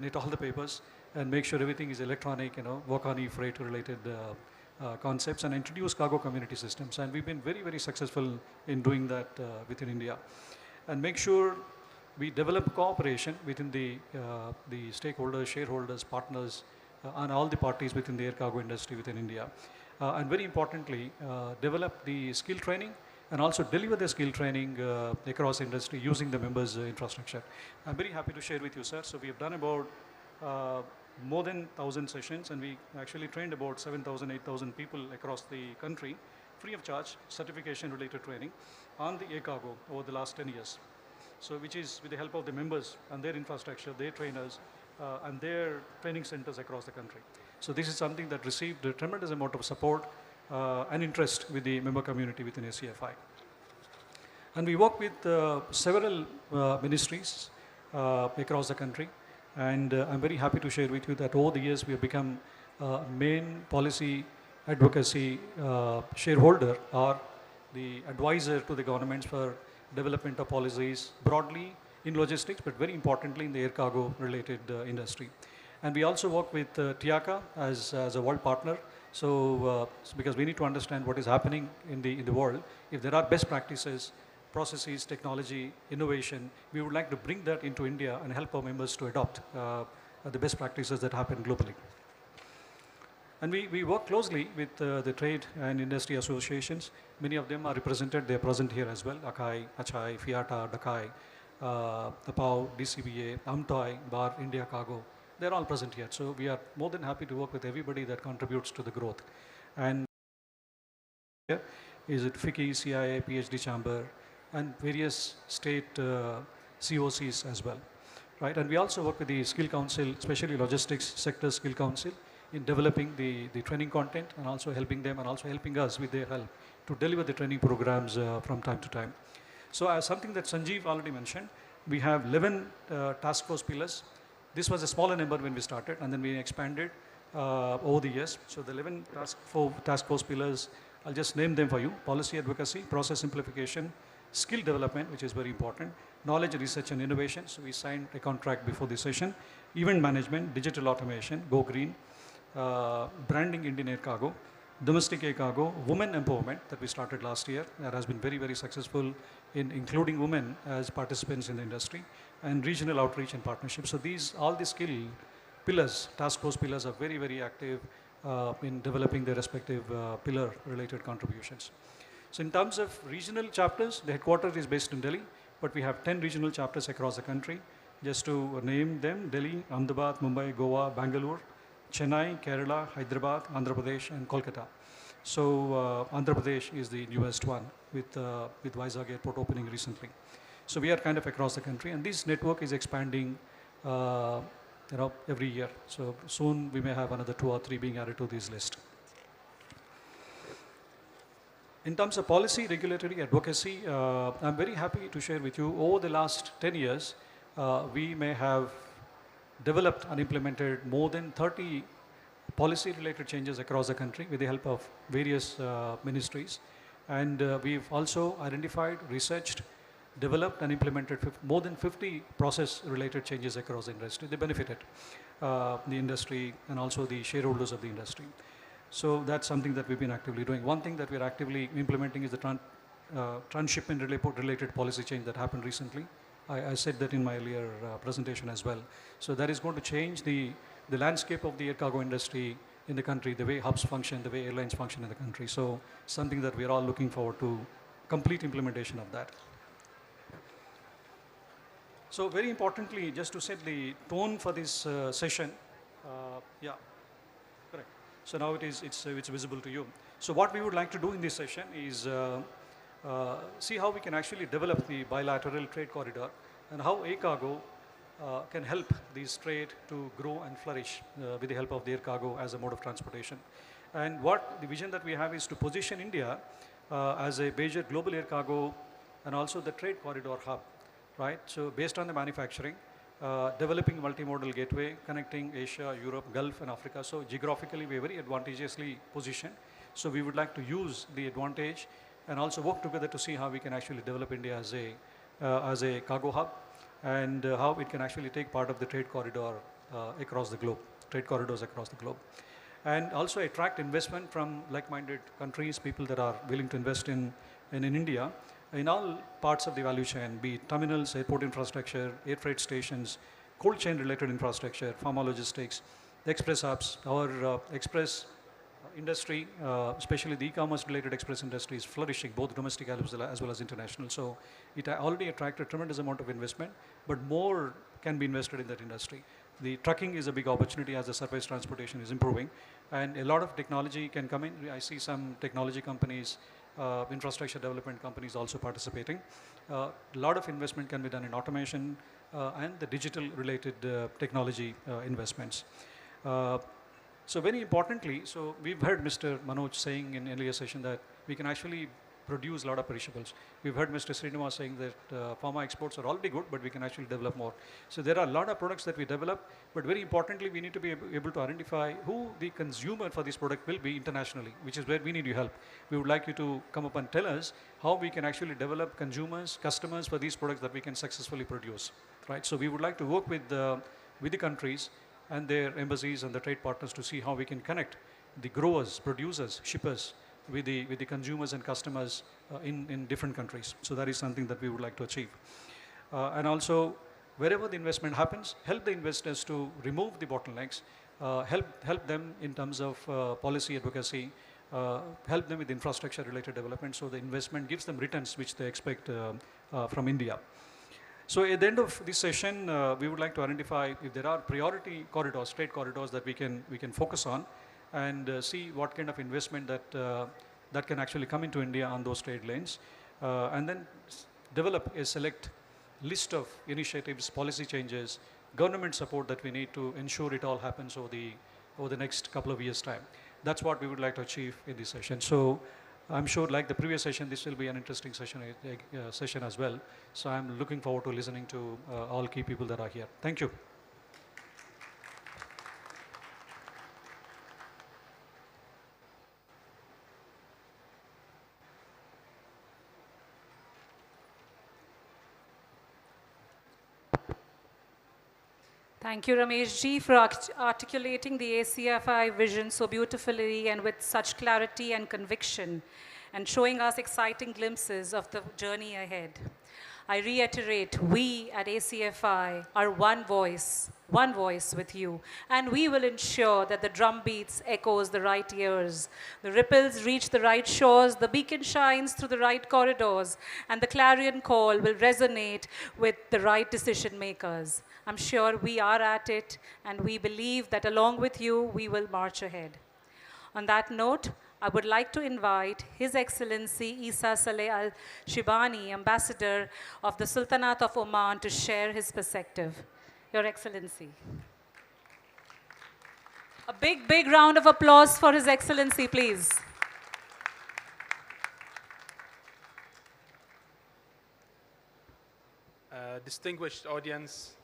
knit all the papers and make sure everything is electronic, work on e-freight related concepts and introduce cargo community systems. And we've been very, very successful in doing that within India. And make sure we develop cooperation within the stakeholders, shareholders, partners, and all the parties within the air cargo industry within India. And very importantly, develop the skill training and also deliver the skill training across industry using the members' infrastructure. I'm very happy to share with you, sir. So we have done about more than 1,000 sessions, and we actually trained about 7,000, 8,000 people across the country, free of charge, certification-related training on the air cargo over the last 10 years. So which is with the help of the members and their infrastructure, their trainers, and their training centers across the country. So this is something that received a tremendous amount of support and interest with the member community within ACFI. And we work with several ministries across the country. And I'm very happy to share with you that over the years we have become main policy advocacy shareholder or the advisor to the governments for development of policies broadly in logistics, but very importantly in the air cargo related industry. And we also work with TIACA as a world partner. So because we need to understand what is happening in the world. If there are best practices, processes, technology, innovation, we would like to bring that into India and help our members to adopt the best practices that happen globally. And we work closely with the trade and industry associations. Many of them are represented, they're present here as well. ACAI, ACHAI, FIATA, DACAI, APAO, DCBA, AMTOI, BAR, India Cargo. They're all present here. So we are more than happy to work with everybody that contributes to the growth. And here is it FICCI, CIA, PhD Chamber, and various state COCs as well. Right? And we also work with the Skill Council, especially Logistics Sector Skill Council, in developing the training content and also helping them and also helping us with their help to deliver the training programs from time to time. So as something that Sanjeev already mentioned, we have 11 task force pillars. This was a smaller number when we started, and then we expanded over the years. So the 11 task force pillars, I'll just name them for you: policy advocacy, process simplification, skill development, which is very important, knowledge, research and innovation. So we signed a contract before the session, event management, digital automation, go green, branding Indian air cargo, domestic air cargo, women empowerment that we started last year. That has been very, very successful in including women as participants in the industry, and regional outreach and partnership. So all the skill pillars, task force pillars are very, very active in developing their respective pillar related contributions. So in terms of regional chapters, the headquarters is based in Delhi, but we have 10 regional chapters across the country. Just to name them: Delhi, Ahmedabad, Mumbai, Goa, Bangalore, Chennai, Kerala, Hyderabad, Andhra Pradesh, and Kolkata. So Andhra Pradesh is the newest one with Vizag Airport opening recently. So we are kind of across the country, and this network is expanding every year. So soon we may have another 2 or 3 being added to this list. In terms of policy, regulatory, advocacy, I'm very happy to share with you over the last 10 years, we may have developed and implemented more than 30 policy-related changes across the country with the help of various ministries. And we've also identified, researched, developed and implemented more than 50 process-related changes across the industry. They benefited the industry and also the shareholders of the industry. So that's something that we've been actively doing. One thing that we're actively implementing is the transshipment related policy change that happened recently. I said that in my earlier presentation as well. So that is going to change the landscape of the air cargo industry in the country, the way hubs function, the way airlines function in the country. So something that we're all looking forward to, complete implementation of that. So very importantly, just to set the tone for this session, yeah, correct. So now it's visible to you. So what we would like to do in this session is see how we can actually develop the bilateral trade corridor and how air cargo can help this trade to grow and flourish with the help of the air cargo as a mode of transportation. And what the vision that we have is to position India as a major global air cargo and also the trade corridor hub, right? So based on the manufacturing, developing multimodal gateway, connecting Asia, Europe, Gulf and Africa. So geographically, we are very advantageously positioned. So we would like to use the advantage and also work together to see how we can actually develop India as a cargo hub and how it can actually take part of the trade corridor across the globe, trade corridors across the globe. And also attract investment from like-minded countries, people that are willing to invest in India, in all parts of the value chain, be it terminals, airport infrastructure, air freight stations, cold chain related infrastructure, pharma logistics, the express hubs, our express industry, especially the e-commerce related express industry is flourishing, both domestic as well as international. So it already attracted a tremendous amount of investment, but more can be invested in that industry. The trucking is a big opportunity as the surface transportation is improving, and a lot of technology can come in. I see some technology companies, infrastructure development companies also participating. A lot of investment can be done in automation and the digital related technology investments. So very importantly, so we've heard Mr. Manoj saying in earlier session that we can actually produce a lot of perishables. We've heard Mr. Srinivas saying that pharma exports are already good, but we can actually develop more. So there are a lot of products that we develop, but very importantly, we need to be able to identify who the consumer for this product will be internationally, which is where we need your help. We would like you to come up and tell us how we can actually develop consumers, customers for these products that we can successfully produce, right? So we would like to work with the countries and their embassies and the trade partners to see how we can connect the growers, producers, shippers with the consumers and customers in different countries. So that is something that we would like to achieve. And also, wherever the investment happens, help the investors to remove the bottlenecks, help them in terms of policy advocacy, help them with infrastructure related development, so the investment gives them returns which they expect from India. So at the end of this session, we would like to identify if there are priority corridors, trade corridors that we can focus on, and see what kind of investment that can actually come into India on those trade lanes, and then develop a select list of initiatives, policy changes, government support that we need to ensure it all happens over the next couple of years' time. That's what we would like to achieve in this session. So I'm sure, like the previous session, this will be an interesting session as well. So I'm looking forward to listening to all key people that are here. Thank you. Thank you, Ramesh ji, for articulating the ACFI vision so beautifully and with such clarity and conviction, and showing us exciting glimpses of the journey ahead. I reiterate, we at ACFI are one voice with you, and we will ensure that the drum beats echoes the right ears, the ripples reach the right shores, the beacon shines through the right corridors, and the clarion call will resonate with the right decision makers. I'm sure we are at it, and we believe that along with you, we will march ahead. On that note, I would like to invite His Excellency Isa Saleh Al Shibani, Ambassador of the Sultanate of Oman, to share his perspective. Your Excellency. A big, big round of applause for His Excellency, please. Distinguished audience,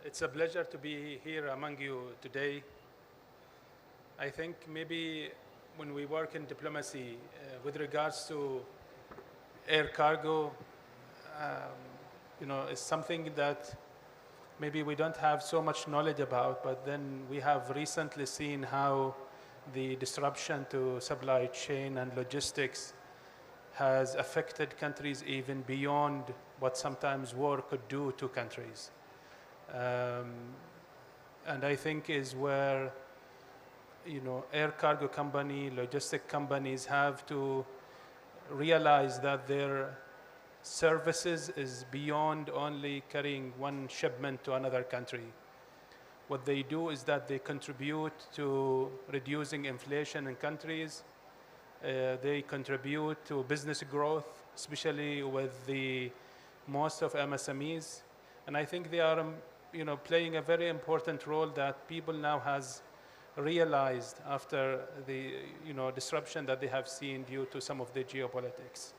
it's a pleasure to be here among you today. I think maybe when we work in diplomacy with regards to air cargo, it's something that maybe we don't have so much knowledge about, but then we have recently seen how the disruption to supply chain and logistics has affected countries even beyond what sometimes war could do to countries. And I think is where air cargo company, logistic companies have to realize that their services is beyond only carrying one shipment to another country. What they do is that they contribute to reducing inflation in countries. They contribute to business growth, especially with the most of MSMEs. And I think they are playing a very important role that people now has realized after the disruption that they have seen due to some of the geopolitics.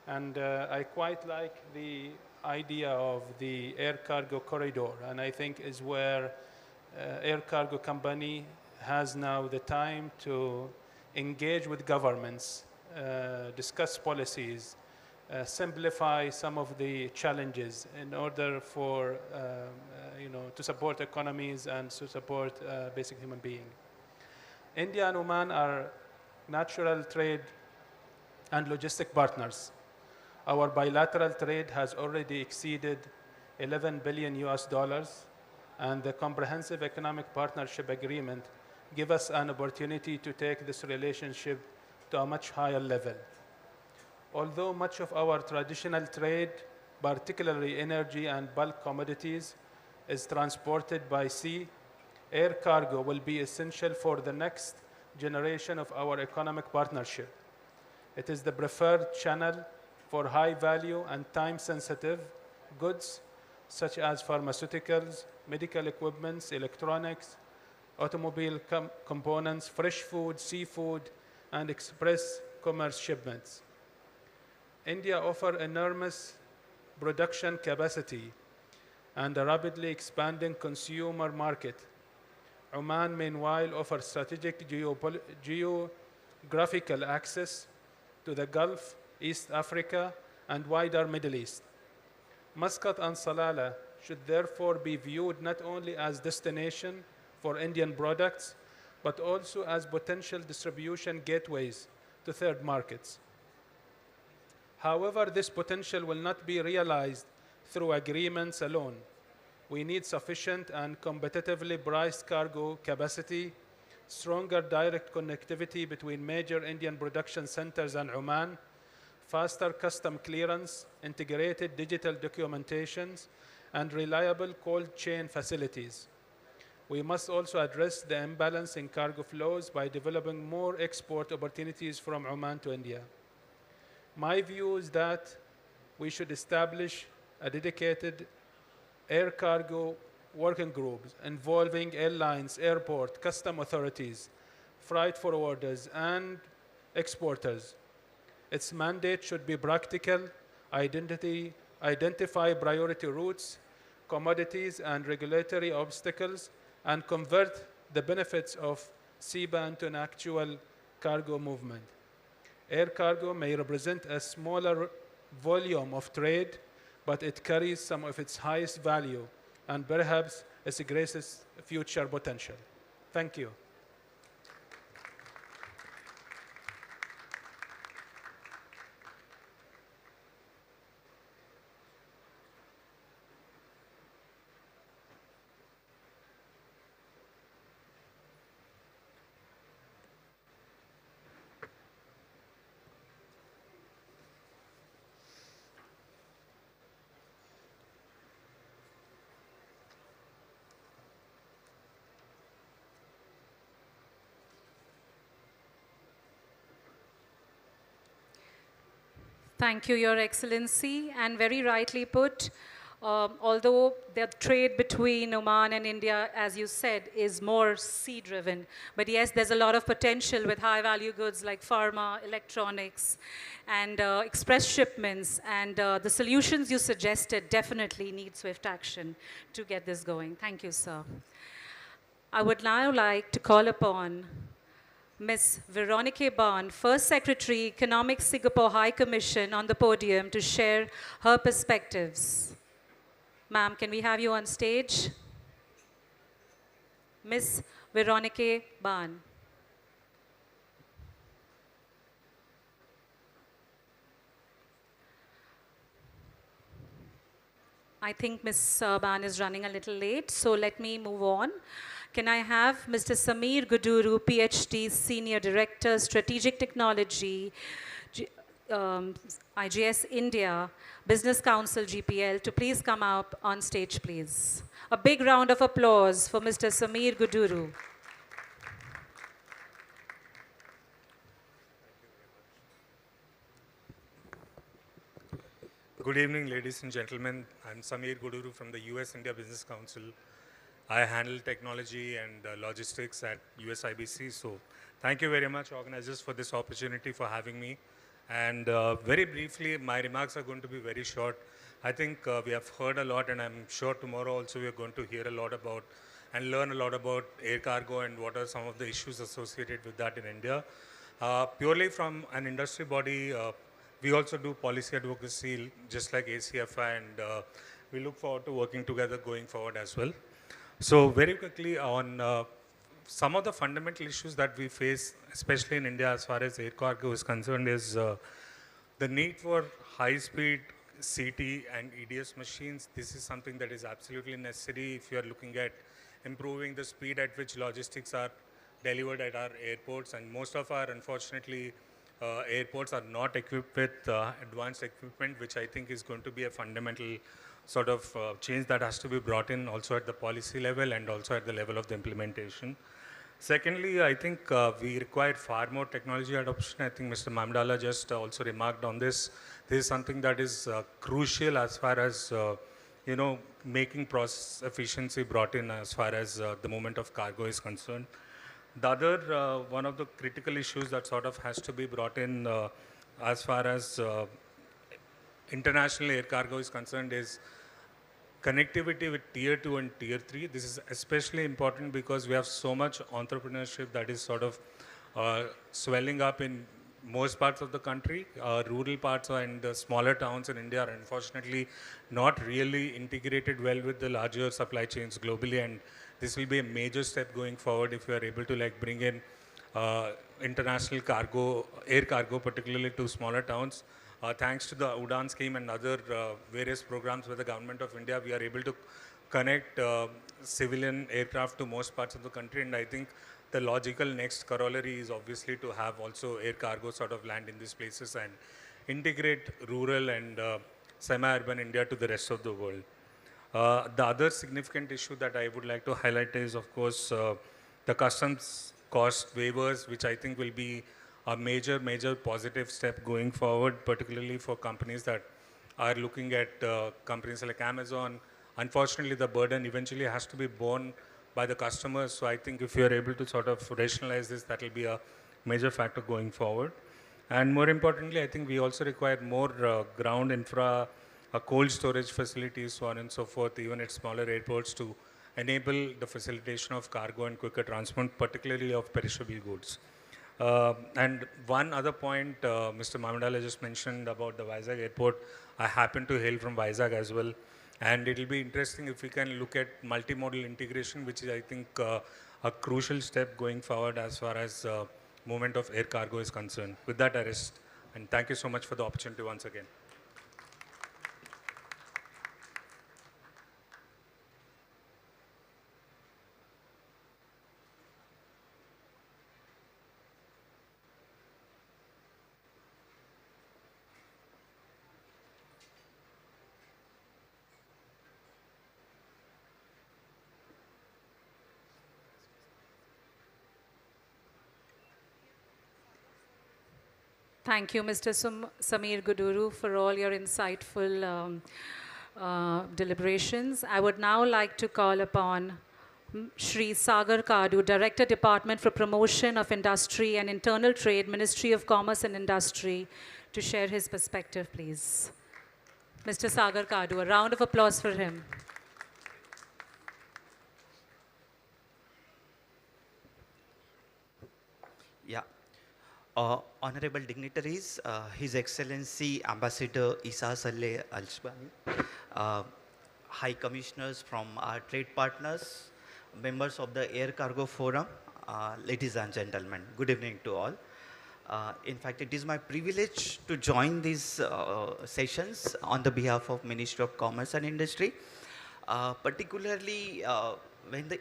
And I quite like the idea of the air cargo corridor, and I think is where air cargo company has now the time to engage with governments, discuss policies, simplify some of the challenges in order for to support economies and to support basic human being. India and Oman are natural trade and logistic partners. Our bilateral trade has already exceeded 11 billion US dollars, and the Comprehensive Economic Partnership Agreement give us an opportunity to take this relationship to a much higher level. Although much of our traditional trade, particularly energy and bulk commodities, is transported by sea, air cargo will be essential for the next generation of our economic partnership. It is the preferred channel for high value and time sensitive goods such as pharmaceuticals, medical equipments, electronics, automobile components, fresh food, seafood, and express commerce shipments. India offers enormous production capacity and a rapidly expanding consumer market. Oman, meanwhile, offers strategic geographical access to the Gulf, East Africa, and wider Middle East. Muscat and Salalah should therefore be viewed not only as destination for Indian products, but also as potential distribution gateways to third markets. However, this potential will not be realized through agreements alone. We need sufficient and competitively priced cargo capacity, stronger direct connectivity between major Indian production centers and Oman, faster custom clearance, integrated digital documentations, and reliable cold chain facilities. We must also address the imbalance in cargo flows by developing more export opportunities from Oman to India. My view is that we should establish a dedicated air cargo working group involving airlines, airport, custom authorities, freight forwarders, and exporters. Its mandate should be practical, identify priority routes, commodities, and regulatory obstacles, and convert the benefits of CBA into an actual cargo movement. Air cargo may represent a smaller volume of trade, but it carries some of its highest value and perhaps its greatest future potential. Thank you. Thank you, Your Excellency, and very rightly put, although the trade between Oman and India, as you said, is more sea-driven, but yes, there's a lot of potential with high-value goods like pharma, electronics, and express shipments, and the solutions you suggested definitely need swift action to get this going. Thank you, sir. I would now like to call upon Ms. Veronica Ban, First Secretary, Economic Singapore High Commission, on the podium to share her perspectives. Ma'am, can we have you on stage? Ms. Veronica Ban. I think Ms. Ban is running a little late, so let me move on. Can I have Mr. Sameer Guduru, PhD, Senior Director, Strategic Technology, IGS India, Business Council GPL, to please come up on stage, please. A big round of applause for Mr. Sameer Guduru. Good evening, ladies and gentlemen. I'm Sameer Guduru from the US-India Business Council. I handle technology and logistics at USIBC. So thank you very much, organizers, for this opportunity for having me. And very briefly, my remarks are going to be very short. I think we have heard a lot, and I'm sure tomorrow also we are going to hear a lot about and learn a lot about air cargo and what are some of the issues associated with that in India. Purely from an industry body we also do policy advocacy just like ACFI, and we look forward to working together going forward as well. So very quickly on some of the fundamental issues that we face, especially in India as far as air cargo is concerned, is the need for high-speed CT and EDS machines. This is something that is absolutely necessary if you are looking at improving the speed at which logistics are delivered at our airports. And most of our, unfortunately, airports are not equipped with advanced equipment, which I think is going to be a fundamental sort of change that has to be brought in also at the policy level and also at the level of the implementation. Secondly, I think we require far more technology adoption. I think Mr. Mamdala just also remarked on this. This is something that is crucial as far as, making process efficiency brought in as far as the movement of cargo is concerned. The other, one of the critical issues that sort of has to be brought in as far as international air cargo is concerned is connectivity with tier 2 and tier 3. This is especially important because we have so much entrepreneurship that is sort of swelling up in most parts of the country. Rural parts and the smaller towns in India are unfortunately not really integrated well with the larger supply chains globally, and this will be a major step going forward if we are able to like bring in international cargo, air cargo particularly to smaller towns. Thanks to the UDAN scheme and other various programs with the government of India, we are able to connect civilian aircraft to most parts of the country, and I think the logical next corollary is obviously to have also air cargo sort of land in these places and integrate rural and semi-urban India to the rest of the world. The other significant issue that I would like to highlight is, of course, the customs cost waivers, which I think will be a major positive step going forward, particularly for companies that are looking at companies like Amazon. Unfortunately, the burden eventually has to be borne by the customers. So I think if you are able to sort of rationalize this, that will be a major factor going forward. And more importantly, I think we also require more ground infra, cold storage facilities, so on and so forth, even at smaller airports to enable the facilitation of cargo and quicker transport, particularly of perishable goods. And one other point, Mr. Mamdala just mentioned about the Vizag airport. I happen to hail from Vizag as well. And it will be interesting if we can look at multimodal integration, which is, I think, a crucial step going forward as far as movement of air cargo is concerned. With that, I rest. And thank you so much for the opportunity once again. Thank you, Mr. Samir Guduru, for all your insightful deliberations. I would now like to call upon Shri Sagar Kadu, Director, Department for Promotion of Industry and Internal Trade, Ministry of Commerce and Industry, to share his perspective, please. Mr. Sagar Kadu, a round of applause for him. Yeah. Honorable dignitaries, His Excellency Ambassador Isa Saleh Al-Shbani, High Commissioners from our trade partners, members of the Air Cargo Forum, ladies and gentlemen, good evening to all. In fact, it is my privilege to join these sessions on the behalf of Ministry of Commerce and Industry, particularly when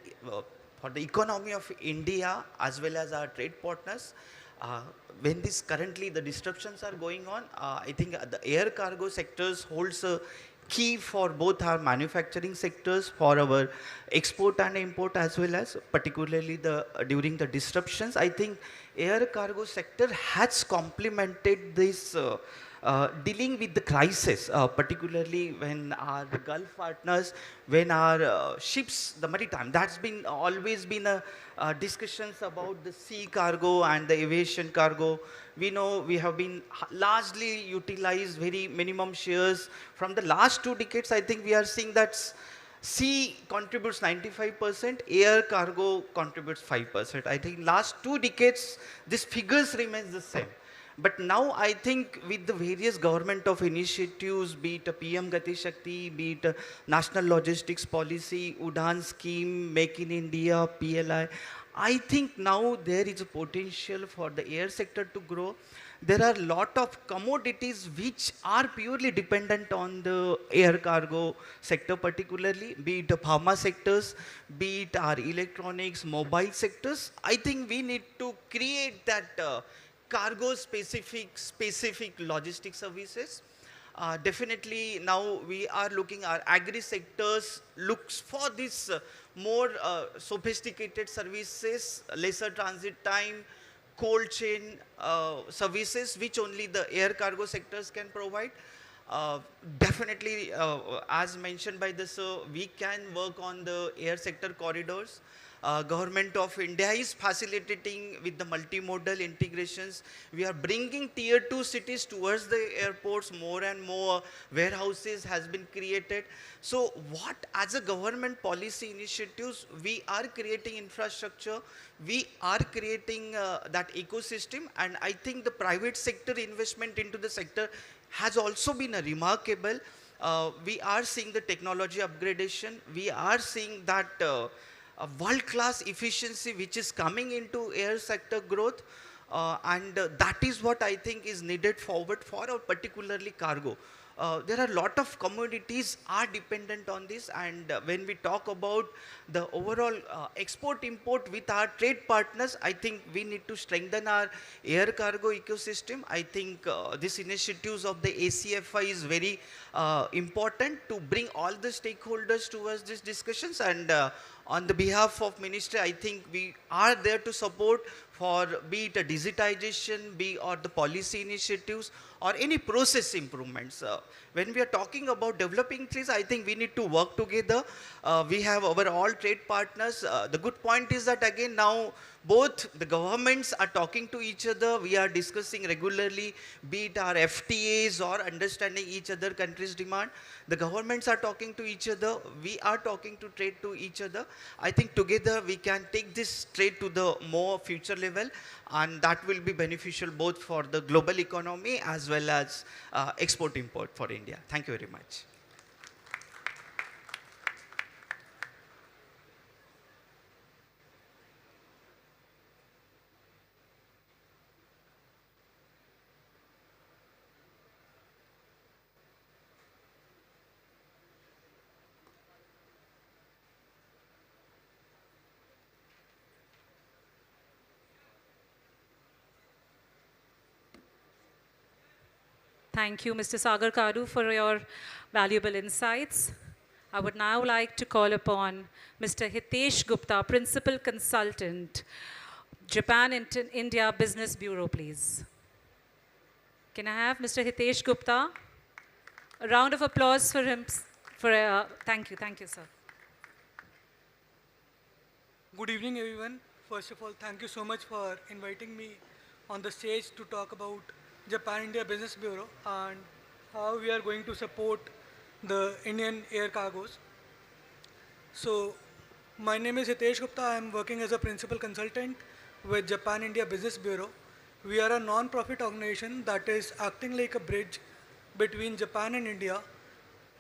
for the economy of India as well as our trade partners. When currently the disruptions are going on, I think the air cargo sectors holds a key for both our manufacturing sectors, for our export and import, as well as particularly during the disruptions. I think air cargo sector has complemented this dealing with the crisis, particularly when our Gulf partners, when our ships, the maritime, that's been always been a discussions about the sea cargo and the aviation cargo. We know we have been largely utilized very minimum shares. From the last 2 decades, I think we are seeing that sea contributes 95%, air cargo contributes 5%. I think last 2 decades, these figures remains the same. But now I think with the various government of initiatives, be it a PM Gati Shakti, be it a National Logistics Policy, Udan Scheme, Make in India, PLI, I think now there is a potential for the air sector to grow. There are a lot of commodities which are purely dependent on the air cargo sector particularly, be it the pharma sectors, be it our electronics, mobile sectors. I think we need to create that cargo specific logistic services. Definitely now we are looking, our agri sectors looks for this more sophisticated services, lesser transit time, cold chain services which only the air cargo sectors can provide. Definitely, as mentioned by the sir, we can work on the air sector corridors. Government of India is facilitating with the multimodal integrations. We are bringing tier 2 cities towards the airports. More and more warehouses has been created. So what as a government policy initiatives, we are creating infrastructure, we are creating that ecosystem, and I think the private sector investment into the sector has also been a remarkable. We are seeing the technology upgradation, we are seeing that a world-class efficiency which is coming into air sector growth, and that is what I think is needed forward for particularly cargo. There are a lot of commodities are dependent on this, and when we talk about the overall export import with our trade partners, I think we need to strengthen our air cargo ecosystem. I think these initiatives of the ACFI is very important to bring all the stakeholders towards these discussions, and on the behalf of Ministry, I think we are there to support for be it a digitization, be or the policy initiatives or any process improvements. When we are talking about developing trees, I think we need to work together. We have our all trade partners. The good point is that again now both the governments are talking to each other. We are discussing regularly, be it our FTAs or understanding each other countries' demand. The governments are talking to each other. We are talking to trade to each other. I think together we can take this trade to the more future level, and that will be beneficial both for the global economy as well as export import for India. Thank you very much. Thank you, Mr. Sagar Kadu, for your valuable insights. I would now like to call upon Mr. Hitesh Gupta, Principal Consultant, Japan India Business Bureau, please. Can I have Mr. Hitesh Gupta? A round of applause for him. Thank you, sir. Good evening, everyone. First of all, thank you so much for inviting me on the stage to talk about Japan India Business Bureau and how we are going to support the Indian air cargos. So, my name is Hitesh Gupta. I am working as a principal consultant with Japan India Business Bureau. We are a non-profit organization that is acting like a bridge between Japan and India,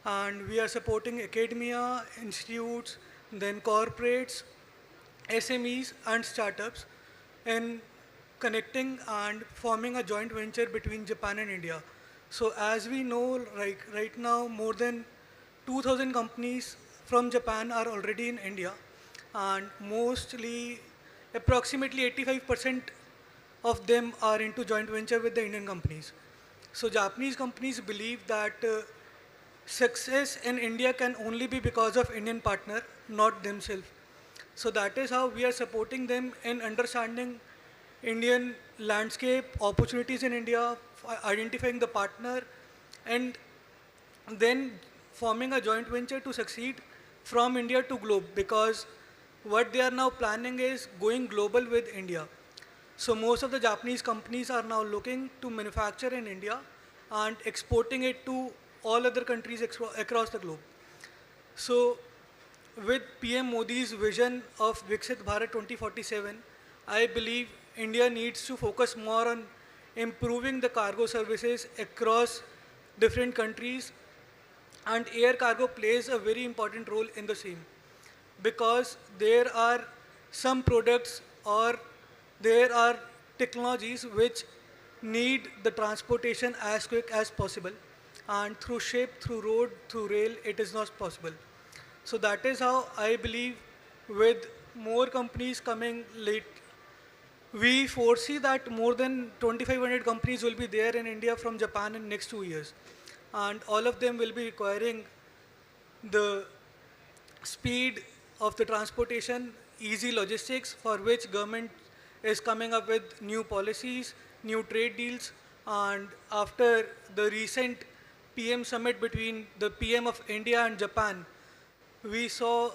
and we are supporting academia, institutes, then corporates, SMEs and startups in connecting and forming a joint venture between Japan and India. So as we know, right now, more than 2,000 companies from Japan are already in India, and approximately 85% of them are into joint venture with the Indian companies. So Japanese companies believe that success in India can only be because of Indian partner, not themselves. So that is how we are supporting them in understanding Indian landscape, opportunities in India, identifying the partner, and then forming a joint venture to succeed from India to globe, because what they are now planning is going global with India. So most of the Japanese companies are now looking to manufacture in India and exporting it to all other countries across the globe. So with PM Modi's vision of Viksit Bharat 2047, I believe India needs to focus more on improving the cargo services across different countries, and air cargo plays a very important role in the same, because there are some products or there are technologies which need the transportation as quick as possible, and through ship, through road, through rail, it is not possible. So that is how I believe, with more companies coming late, we foresee that more than 2,500 companies will be there in India from Japan in next 2 years. And all of them will be requiring the speed of the transportation, easy logistics, for which government is coming up with new policies, new trade deals. And after the recent PM summit between the PM of India and Japan, we saw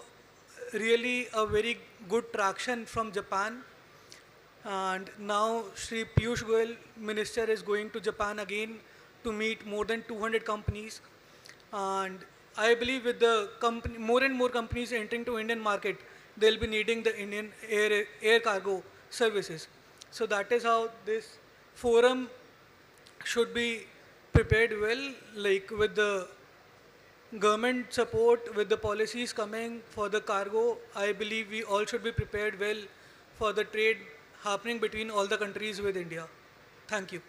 really a very good traction from Japan. And now Sri Piyush Goyal, Minister, is going to Japan again to meet more than 200 companies. And I believe with the company, more and more companies entering to Indian market, they'll be needing the Indian air cargo services. So that is how this forum should be prepared well, like with the government support, with the policies coming for the cargo. I believe we all should be prepared well for the trade happening between all the countries with India. Thank you.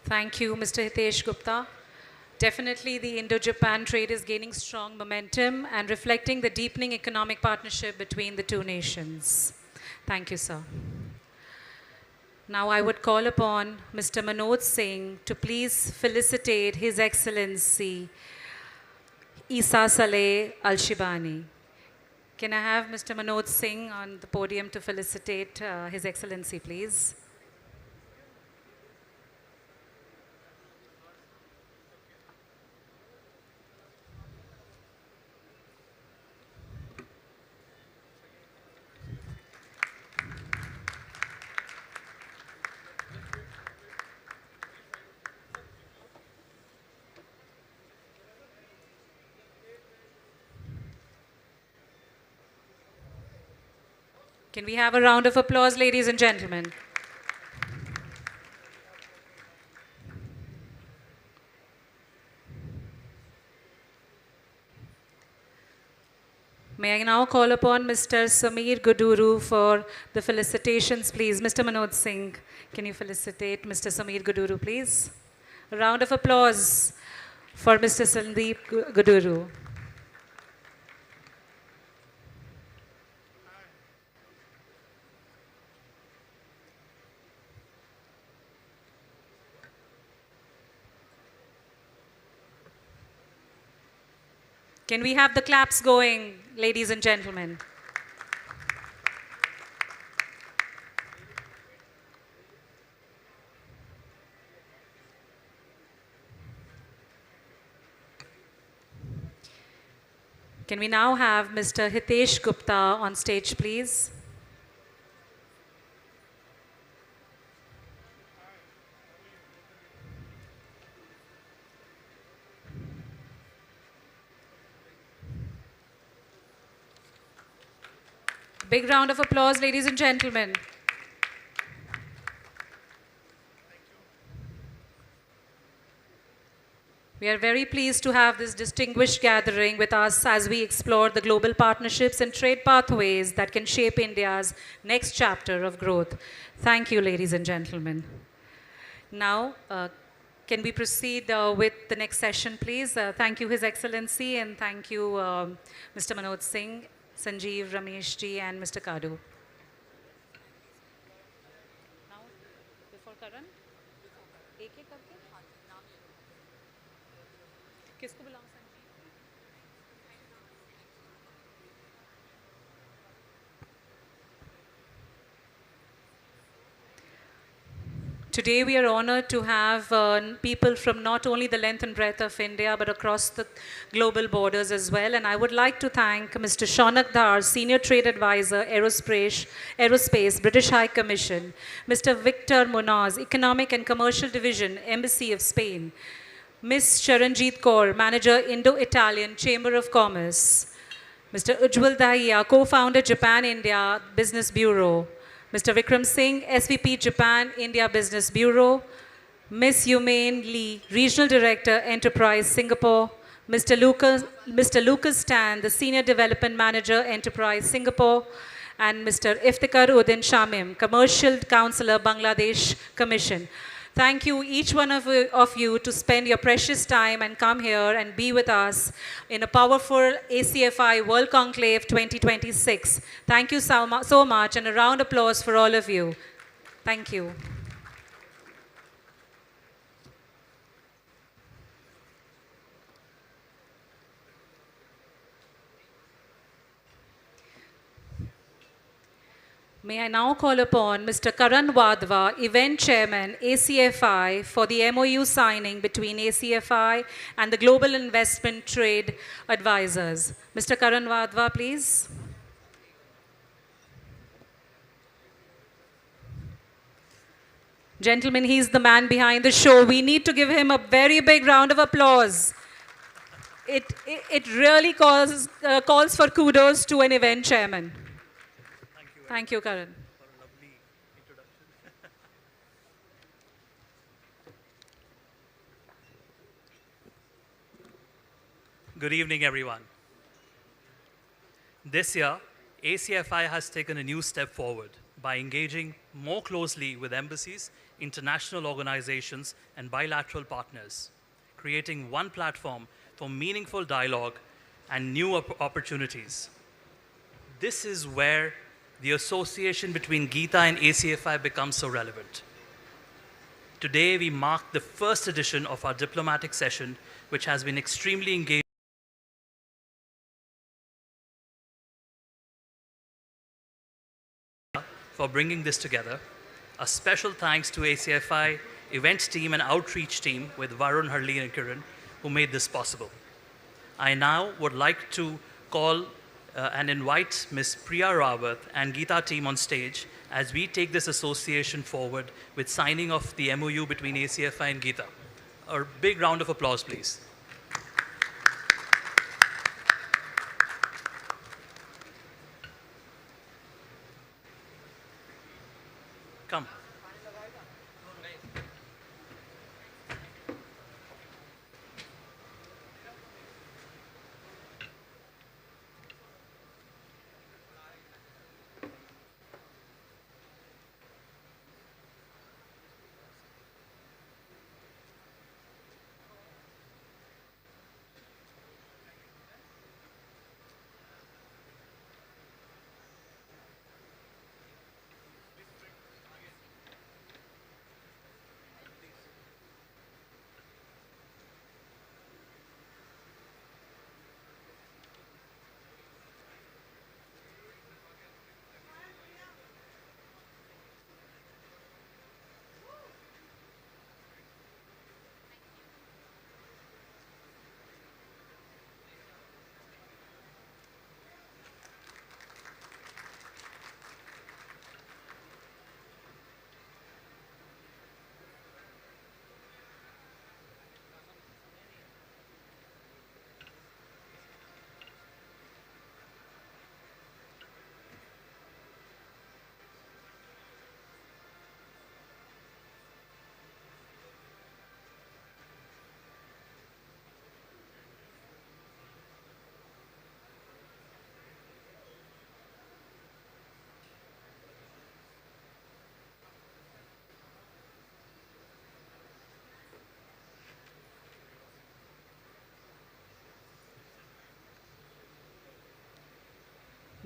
Thank you, Mr. Hitesh Gupta. Definitely, the Indo-Japan trade is gaining strong momentum and reflecting the deepening economic partnership between the two nations. Thank you, sir. Now I would call upon Mr. Manoj Singh to please felicitate His Excellency Isa Saleh Al-Shibani. Can I have Mr. Manoj Singh on the podium to felicitate His Excellency, please? Can we have a round of applause, ladies and gentlemen? May I now call upon Mr. Sameer Guduru for the felicitations, please. Mr. Manoj Singh, can you felicitate Mr. Sameer Guduru, please? A round of applause for Mr. Sandeep Guduru. Can we have the claps going, ladies and gentlemen? Can we now have Mr. Hitesh Gupta on stage, please? Big round of applause, ladies and gentlemen. We are very pleased to have this distinguished gathering with us as we explore the global partnerships and trade pathways that can shape India's next chapter of growth. Thank you, ladies and gentlemen. Now, can we proceed with the next session, please? Thank you, His Excellency, and thank you, Mr. Manoj Singh, Sanjeev, Ramesh ji, and Mr. Kadu. Now, before Karan, एक-एक करके? किसको बुलाऊं, Sanjeev? Today we are honored to have people from not only the length and breadth of India, but across the global borders as well. And I would like to thank Mr. Shaunak Dhar, Senior Trade Advisor, Aerospace, British High Commission, Mr. Victor Munoz, Economic and Commercial Division, Embassy of Spain, Ms. Charanjit Kaur, Manager, Indo-Italian Chamber of Commerce, Mr. Ujjwal Dahiya, Co-Founder, Japan-India Business Bureau, Mr. Vikram Singh, SVP, Japan-India Business Bureau, Ms. Yumaine Lee, Regional Director, Enterprise, Singapore, Mr. Lucas Tan, the Senior Development Manager, Enterprise, Singapore, and Mr. Iftikhar Uddin Shamim, Commercial Counselor, Bangladesh Commission. Thank you, each one of you, to spend your precious time and come here and be with us in a powerful ACFI World Conclave 2026. Thank you so much, and a round of applause for all of you. Thank you. May I now call upon Mr. Karan Wadhwa, Event Chairman, ACFI, for the MOU signing between ACFI and the Global Investment Trade Advisors. Mr. Karan Wadhwa, please. Gentlemen, he's the man behind the show. We need to give him a very big round of applause. It really calls for kudos to an event chairman. Thank you, Karan. Good evening, everyone. This year, ACFI has taken a new step forward by engaging more closely with embassies, international organizations, and bilateral partners, creating one platform for meaningful dialogue and new opportunities. This is where the association between Geeta and ACFI becomes so relevant. Today, we mark the first edition of our diplomatic session, which has been extremely engaging for bringing this together. A special thanks to ACFI events team and outreach team with Varun, Harleen, and Kiran, who made this possible. I now would like to call and invite Ms. Priya Rawat and Geeta team on stage as we take this association forward with signing of the MOU between ACFI and Geeta. A big round of applause, please. Come.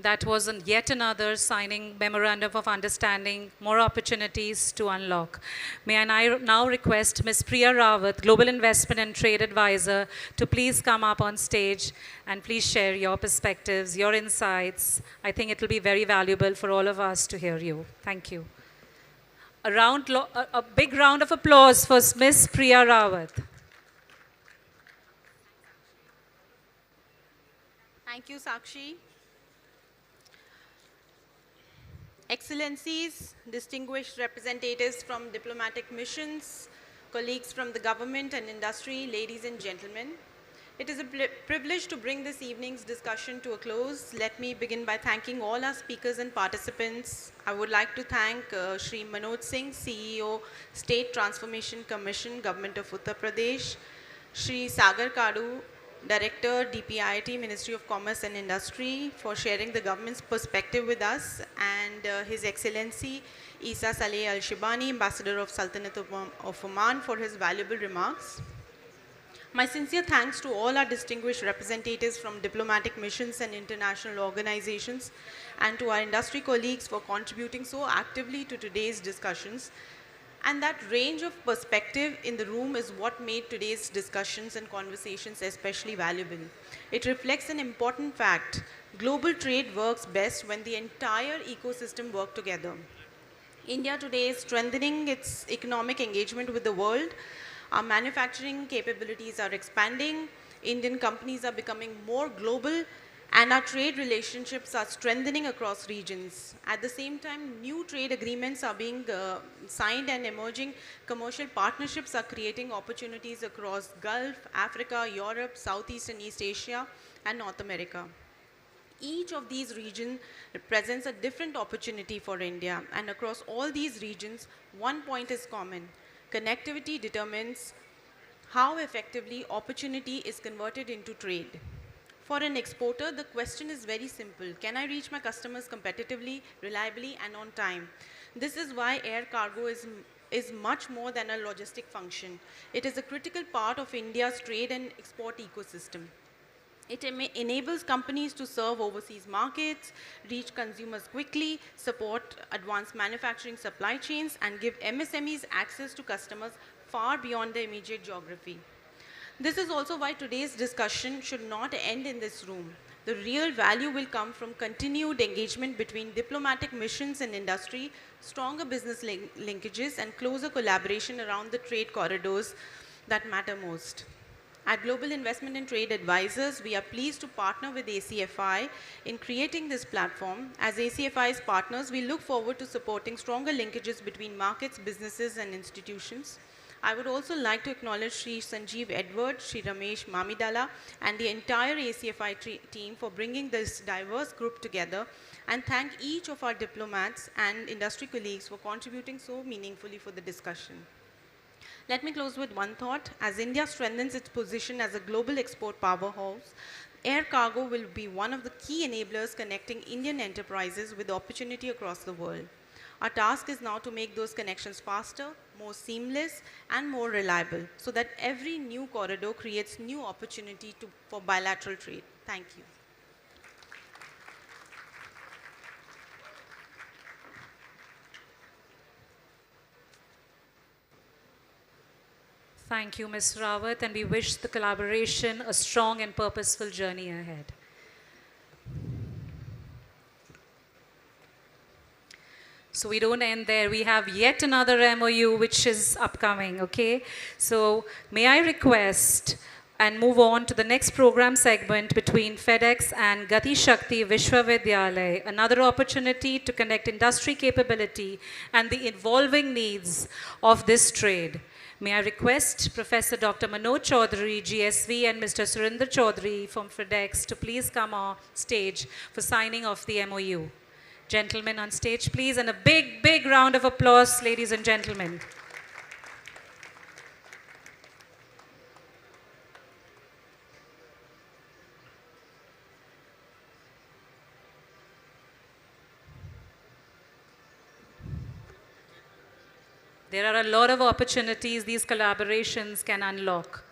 That was yet another signing memorandum of understanding, more opportunities to unlock. May I now request Ms. Priya Rawat, Global Investment and Trade Advisor, to please come up on stage and please share your perspectives, your insights. I think it will be very valuable for all of us to hear you. Thank you. A big round of applause for Ms. Priya Rawat. Thank you, Sakshi. Excellencies, distinguished representatives from diplomatic missions, colleagues from the government and industry, ladies and gentlemen. It is a privilege to bring this evening's discussion to a close. Let me begin by thanking all our speakers and participants. I would like to thank Shri Manoj Singh, CEO, State Transformation Commission, Government of Uttar Pradesh, Shri Sagar Kadu, Director, DPIIT, Ministry of Commerce and Industry, for sharing the government's perspective with us, and His Excellency Isa Saleh Al-Shibani, Ambassador of Sultanate of Oman, for his valuable remarks. My sincere thanks to all our distinguished representatives from diplomatic missions and international organizations, and to our industry colleagues for contributing so actively to today's discussions. And that range of perspective in the room is what made today's discussions and conversations especially valuable. It reflects an important fact. Global trade works best when the entire ecosystem works together. India today is strengthening its economic engagement with the world. Our manufacturing capabilities are expanding. Indian companies are becoming more global, and our trade relationships are strengthening across regions. At the same time, new trade agreements are being signed, and emerging commercial partnerships are creating opportunities across Gulf, Africa, Europe, Southeast and East Asia, and North America. Each of these regions represents a different opportunity for India, and across all these regions, one point is common. Connectivity determines how effectively opportunity is converted into trade. For an exporter, the question is very simple. Can I reach my customers competitively, reliably, and on time? This is why air cargo is much more than a logistic function. It is a critical part of India's trade and export ecosystem. It enables companies to serve overseas markets, reach consumers quickly, support advanced manufacturing supply chains, and give MSMEs access to customers far beyond their immediate geography. This is also why today's discussion should not end in this room. The real value will come from continued engagement between diplomatic missions and industry, stronger business linkages, and closer collaboration around the trade corridors that matter most. At Global Investment and Trade Advisors, we are pleased to partner with ACFI in creating this platform. As ACFI's partners, we look forward to supporting stronger linkages between markets, businesses, and institutions. I would also like to acknowledge Sri Sanjeev Edward, Sri Ramesh Mamidala, and the entire ACFI team for bringing this diverse group together, and thank each of our diplomats and industry colleagues for contributing so meaningfully for the discussion. Let me close with one thought. As India strengthens its position as a global export powerhouse, air cargo will be one of the key enablers connecting Indian enterprises with opportunity across the world. Our task is now to make those connections faster, more seamless, and more reliable, so that every new corridor creates new opportunity for bilateral trade. Thank you. Thank you, Ms. Rawat, and we wish the collaboration a strong and purposeful journey ahead. So we don't end there. We have yet another MOU which is upcoming, okay? So may I request and move on to the next program segment between FedEx and Gati Shakti Vishwavidyalay, another opportunity to connect industry capability and the evolving needs of this trade. May I request Professor Dr. Manoj Chaudhary, GSV, and Mr. Surinder Chaudhary from FedEx to please come on stage for signing of the MOU. Gentlemen on stage, please, and a big, big round of applause, ladies and gentlemen. There are a lot of opportunities these collaborations can unlock.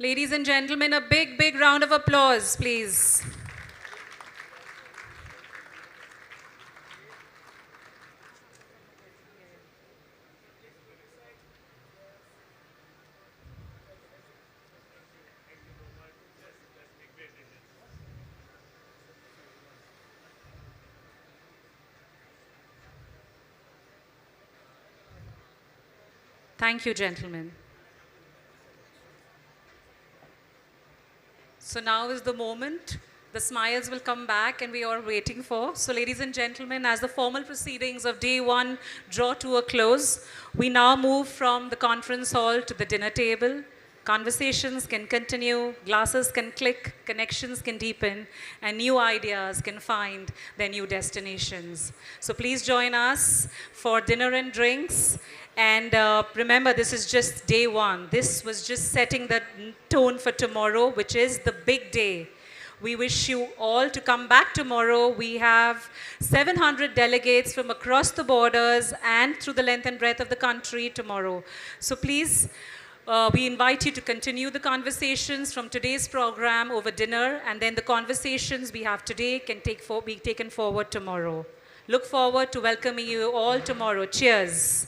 Ladies and gentlemen, a big, big round of applause, please. Thank you, gentlemen. So now is the moment. The smiles will come back and we are waiting for. So ladies and gentlemen, as the formal proceedings of day one draw to a close, we now move from the conference hall to the dinner table. Conversations can continue, glasses can click, connections can deepen, and new ideas can find their new destinations. So please join us for dinner and drinks. And remember, this is just day one. This was just setting the tone for tomorrow, which is the big day. We wish you all to come back tomorrow. We have 700 delegates from across the borders and through the length and breadth of the country tomorrow. So please, we invite you to continue the conversations from today's program over dinner, and then the conversations we have today can be taken forward tomorrow. Look forward to welcoming you all tomorrow. Cheers.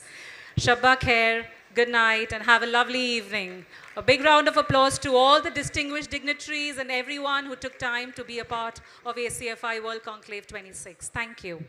Shabba khair, good night, and have a lovely evening. A big round of applause to all the distinguished dignitaries and everyone who took time to be a part of ACFI World Conclave 26. Thank you.